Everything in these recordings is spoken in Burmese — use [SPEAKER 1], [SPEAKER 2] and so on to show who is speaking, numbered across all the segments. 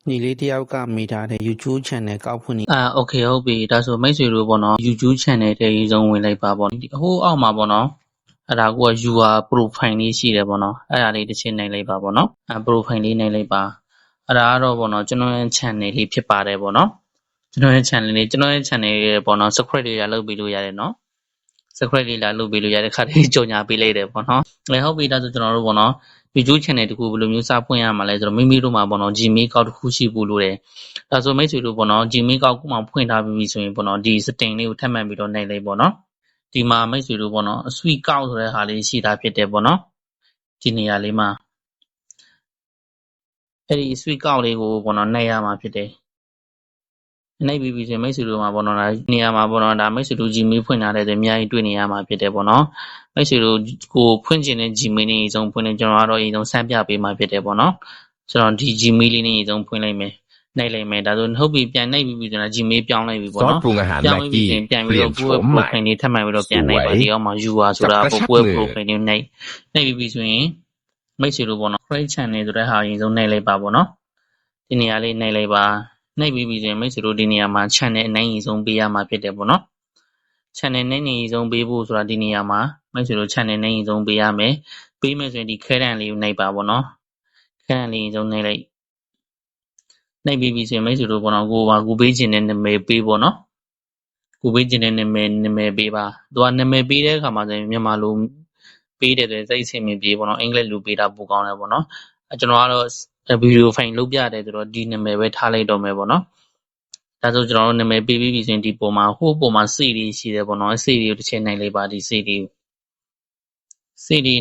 [SPEAKER 1] ညီလေးတယောက်ကမိထားတဲ့ YouTube channel ကောက်ဖွင့်နေ
[SPEAKER 2] โอเคဟုတ်ပြီဒါဆိုမိတ်ဆွေတို့ပေါ့နော် YouTube channel ထဲရေးဆုံးဝင်လိုက်ပါပေါ့ဟိုအောက်မှာပေါ့နော်အဲ့ဒါကိုက UR profile လေးရှိတယ်ပေါ့နော်အဲ့ဒါလေးတစ်ချက်နိုင်လိုက်ပါပေါ့နော် profile လေးနိုင်လိုက်ပါအဲ့ဒါကတော့ပေါ့နော်ကျွန်တော်ရဲ့ channel လေးဖြစ်ပါတယ်ပေါ့နော်ကျွန်တော်ရဲ့ channel လေးပေါ့နော် subscribe တွေလုပ်ပြီးလို့ရတယ်နော် subscribe လေးလာလုပ်ပြီးလို့ရတဲ့ခါတည်းကြော်ညာပေးလိုက်တယ်ပေါ့နော်လည်းဟုတ်ပြီဒါဆိုကျွန်တော်တို့ပေါ့နော် YouTube channel တခုဘယ်လိုမျိုးစဖွင့်ရမှာလဲဆိုတော့မိမိတို့မှာပေါ့နော် Gmail account တစ်ခုရှိဖို့လိုတယ်ဒါဆိုမိတ်ဆွေတို့ပေါ့နော် Gmail account ကိုမှဖွင့်ထားပြီးပြီဆိုရင်ပေါ့နော်ဒီ setting လေးကိုထပ်မံပြီးတော့နှိပ်လိုက်ပေါ့နော်ဒီမှာမိတ်ဆွေတို့ပေါ့နော် Sweet account ဆိုတဲ့ဟာလေးရှိတာဖြစ်တယ်ပေါ့နော်ဒီနေရာလေးမှာအဲ့ဒီ Sweet account လေးကိုပေါ့နော်နှိပ်ရမှာဖြစ်တယ်နှိပ်ပြီးပြီဆိုရင်မိတ်ဆွေတို့မှာပေါ့နော်ဒါနေရာမှာပေါ့နော်ဒါမိတ်ဆွေတို့ Gmail ဖွင့်ထားတဲ့ဆိုအများကြီးတွေ့နေရမှာဖြစ်တယ်ပေါ့နော်မိတ်ဆွေတို့ကိုဖွင့်ခြင်းတဲ့ Gmail နဲ့အဆုံးဖွင့်နေကျွန်တော်ကတော့အဆုံးစမ်းပြပေးမှာဖြစ်တယ်ပေါ့နော်ဆိုတော့ဒီ Gmail လေးနဲ့အဆုံးဖွင့်လိုက်မယ်နှိပ်လိုက်မယ်ဒါဆိုဟုတ်ပြီပြန်နှိပ်ပြီးပြီဆိုတော့ Gmail ပြောင်းလိုက်ပြီပေါ့နော်ပြောင်းပြီးရင်ပြန်ပြီးတော့ကိုယ့် profile လေးထပ်မှန်ပြီးတော့ပြန်နှိပ်ပါဒီအောက်မှာ UR ဆိုတာကိုယ့် profile လေးနှိပ်ပြီးပြီဆိုရင်မိတ်ဆွေတို့ပေါ့နော် create channel ဆိုတဲ့ဟာအဆုံးနှိပ်လိုက်ပါပေါ့နော်ဒီနေရာလေးနှိပ်လိုက်ပါနှိပ်ပြီးပြီဆိုရင်မိတ်ဆွေတို့ဒီနေရာမှာ channel အနိုင်အဆုံးပေးရမှာဖြစ်တယ်ပေါ့နော် channel နဲ့နေအဆုံးပေးဖို့ဆိုတာဒီနေရာမှာမိတ်ဆွေတို့ channel နဲ့အဆုံးပေးရမယ်ပေးမယ်ဆိုရင်ဒီခဲတံလေးကိုနှိပ်ပါပေါ့နော်ခဲတံလေးအဆုံးနှိပ်လိုက်နှိပ်ပြီးပြီဆိုရင်မိတ်ဆွေတို့ပေါ့နော်ကိုပေးခြင်းတဲ့နာမည်ပေးပေါ့နော်ကိုပေးခြင်းတဲ့နာမည်ပေးပါသူကနာမည်ပေးတဲ့အခါမှာဆိုရင်မြန်မာလိုပေးတယ်ဆိုရင်စိတ်အဆင်မပြေပေါ့နော်အင်္ဂလိပ်လိုပေးတာပိုကောင်းတယ်ပေါ့နော်ကျွန်တော်ကတော့ဗီဒီယိုဖိုင်လုပ်ပြတယ်ဆိုတော့ဒီနာမည်ပဲထားလိုက်တော့မယ်ပေါ့နော်ဒါဆိုကျွန်တော်တို့နာမည်ပေးပြီးပြီဆိုရင်ဒီပုံမှာဟိုပုံမှာစေတီရှိတယ်ပေါ့နော်စေတီကိုတစ်ချက်နိုင်လိုက်ပါဒီစေတ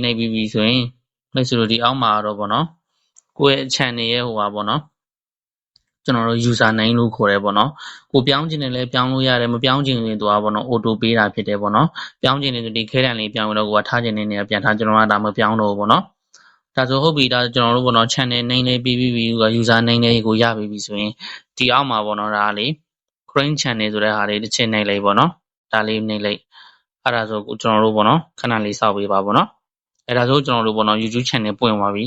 [SPEAKER 2] ီနိုင်ပြီးပြီဆိုရင်မိတ်ဆွေတို့ဒီအောက်မှာတော့ပေါ့နော်ကိုယ့်ရဲ့ channel ရဲ့ဟိုပါပေါ့နော်ကျွန်တော်တို့ user name လို့ခေါ်တယ်ပေါ့နော်ကိုပြောင်းခြင်းနဲ့လည်းပြောင်းလို့ရတယ်မပြောင်းခြင်းရင်သူကပေါ့နော် auto ပေးတာဖြစ်တယ်ပေါ့နော်ပြောင်းခြင်းနဲ့ဆိုဒီခဲတံလေးပြောင်းပြီးတော့ကိုကထားခြင်းနဲ့နေရာပြန်ထားကျွန်တော်ကဒါမပြောင်းတော့ဘူးပေါ့နော်ဒါဆိုဟုတ်ပြီဒါကျွန်တော်တို့ပေါ့နော် channel name လေးပြီးပြီ user name လေးကိုရပြီဆိုရင်ဒီအောက်မှာပေါ့နော်ဒါလေး create channel ဆိုတဲ့ဟာလေးတစ်ချက်နှိပ်လိုက်ပေါ့နော်ဒါလေးနှိပ်လိုက်အဲ့ဒါဆိုကျွန်တော်တို့ပေါ့နော်ခဏလေးစောက်ပေးပါပေါ့နော်အဲ့ဒါဆိုကျွန်တော်တို့ပေါ့နော် YouTube channel ပွင့်သွားပြီ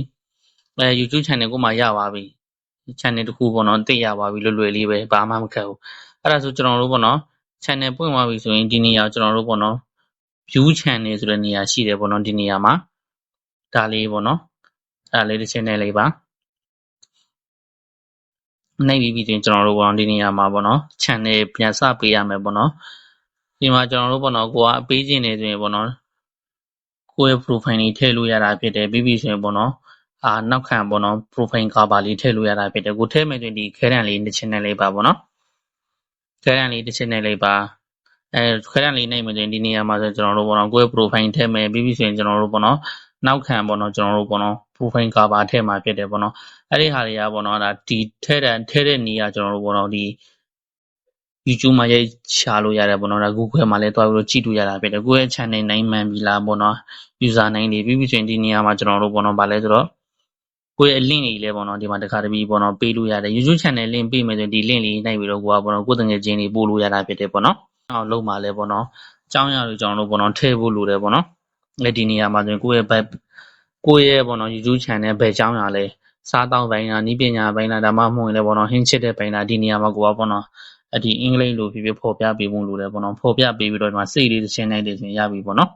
[SPEAKER 2] YouTube channel ကိုမှရပါပြီ channel တစ်ခုပေါ့နော်သိရပါပြီလွယ်လွယ်လေးပဲဘာမှမခက်ဘူးအဲ့ဒါဆိုကျွန်တော်တို့ပေါ့နော် channel ပွင့်သွားပြီဆိုရင်ဒီနေရာကျွန်တော်တို့ပေါ့နော် view channel ဆိုတဲ့နေရာရှိတယ်ပေါ့နော်ဒီနေရာမှာဒါလေးပေါ့နော်အဲ့ဒါလေးတစ်ချက်နှိပ်လိုက်ပါနှိပ်ပြီးပြီဆိုရင်ကျွန်တော်တို့ပေါ့ဒီနေရာမှာပေါ့နော် channel ပြန်စပေးရမယ်ပေါ့နော်ဒီမှာကျွန်တော်တို့ပေါ့နော်ကိုကအပေးခြင်းနေဆိုရင်ပေါ့နော်ကိုယ့်ရဲ့ profile လေးထည့်လို့ရတာဖြစ်တယ်ပြီးပြီဆိုရင်ပေါ့နော်နောက်ခံပေါ့နော် profile cover လေးထည့်လို့ရတာဖြစ်တယ်ကိုထည့်မယ်ဆိုရင်ဒီခဲတံလေးတစ်ချက်နှိပ်လိုက်ပါပေါ့နော်ခဲတံလေးတစ်ချက်နှိပ်လိုက်ပါခဲတံလေးနှိပ်မယ်ဆိုရင်ဒီနေရာမှာဆိုကျွန်တော်တို့ပေါ့နော်ကိုယ့်ရဲ့ profile ထည့်မယ်ပြီးပြီဆိုရင်ကျွန်တော်တို့ပေါ့နော်နောက်ခံပေါ့နော်ကျွန်တော်တို့ပေါ့နော် profile cover ထည့်မှာဖြစ်တယ်ပေါ့နော်အဲ့ဒီဟာတွေကပေါ့နော်ဒါဒီထည့်တဲ့နေရာကျွန်တော်တို့ပေါ့နော်ဒီ YouTube မှာရိုက်ရှာလို့ရတယ်ပေါ့နော်ဒါ Google မှာလည်းတွားပြီးတော့ကြည့်လို့ရတာဖြစ်တယ်ကိုယ့်ရဲ့ channel name မှန်ပြီလားပေါ့နော် user name တွေပြီးပြီဆိုရင်ဒီနေရာမှာကျွန်တော်တို့ပေါ့နော်ဗာလဲဆိုတော့ကိုယ့်ရဲ့ link တွေလည်းပေါ့နော်ဒီမှာတစ်ခါတည်းပေါ့နော်ပေးလို့ရတယ် YouTube channel link ပေးမယ်ဆိုရင်ဒီ link လေးနှိပ်ပြီးတော့ကိုကပေါ့နော်ကိုယ်တငယ်ချင်းတွေပို့လို့ရတာဖြစ်တယ်ပေါ့နော်အောင်လုံးပါလဲပေါ့နော်အကြောင်းအရာတွေကျွန်တော်တို့ပေါ့နော်ထည့်ဖို့လိုတယ်ပေါ့နော်ဒီနေရာမှာဆိုရင်ကိုယ့်ရဲ့ပေါ့နော် YouTube channel ဘယ်အကြောင်းအရာလဲစားတောင်းပိုင်းလားနီးပညာပိုင်းလားဒါမှမဟုတ်ရင်လည်းပေါ့နော်ဟင်းချစ်တဲ့ပိုင်းလားဒီနေရာမှာကိုကပေါ့နော်ဒီအင်္ဂလိပ်လိုဖြစ်ဖော်ပြပေးဖို့လိုတယ်ပေါ့နော်ဖော်ပြပေးပြီးတော့ဒီမှာစိတ်လေးတစ်ချင်းလိုက်တယ်ဆိုရင်ရပြီပေါ့နော်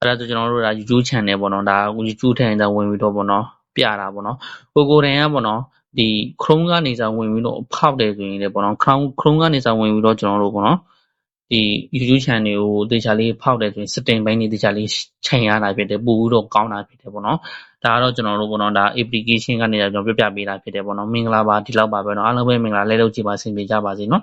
[SPEAKER 2] အဲ့ဒါဆိုကျွန်တော်တို့ဒါ YouTube channel ပေါ့နော်ဒါ YouTube ထဲမှာဝင်ပြီးတော့ပေါ့နော်ပြတာပေါ့နော်ကိုတိုင်ကပေါ့နော်ဒီ Chrome ကနေစာဝင်ပြီးတော့ဖောက်တယ်ဆိုရင်လည်းပေါ့နော် Chrome ကနေစာဝင်ပြီးတော့ကျွန်တော်တို့ပေါ့နော်ဒီ YouTube channel ကိုတေချာလေးဖောက်တယ်ဆိုရင် setting ဘိုင်းတွေတေချာလေးချိန်ရတာဖြစ်တယ်ပို့ပြီးတော့ကောင်းတာဖြစ်တယ်ပေါ့နော်ဒါကတော့ကျွန်တော်တို့ပေါ့နော်ဒါ application ကနေကျွန်တော်ပြပြပေးတာဖြစ်တယ်ပေါ့နော်မင်္ဂလာပါဒီလောက်ပါပဲเนาะအားလုံးပဲမင်္ဂလာလဲလုပ်ကြည့်ပါဆင်ပြေကြပါစေเนาะ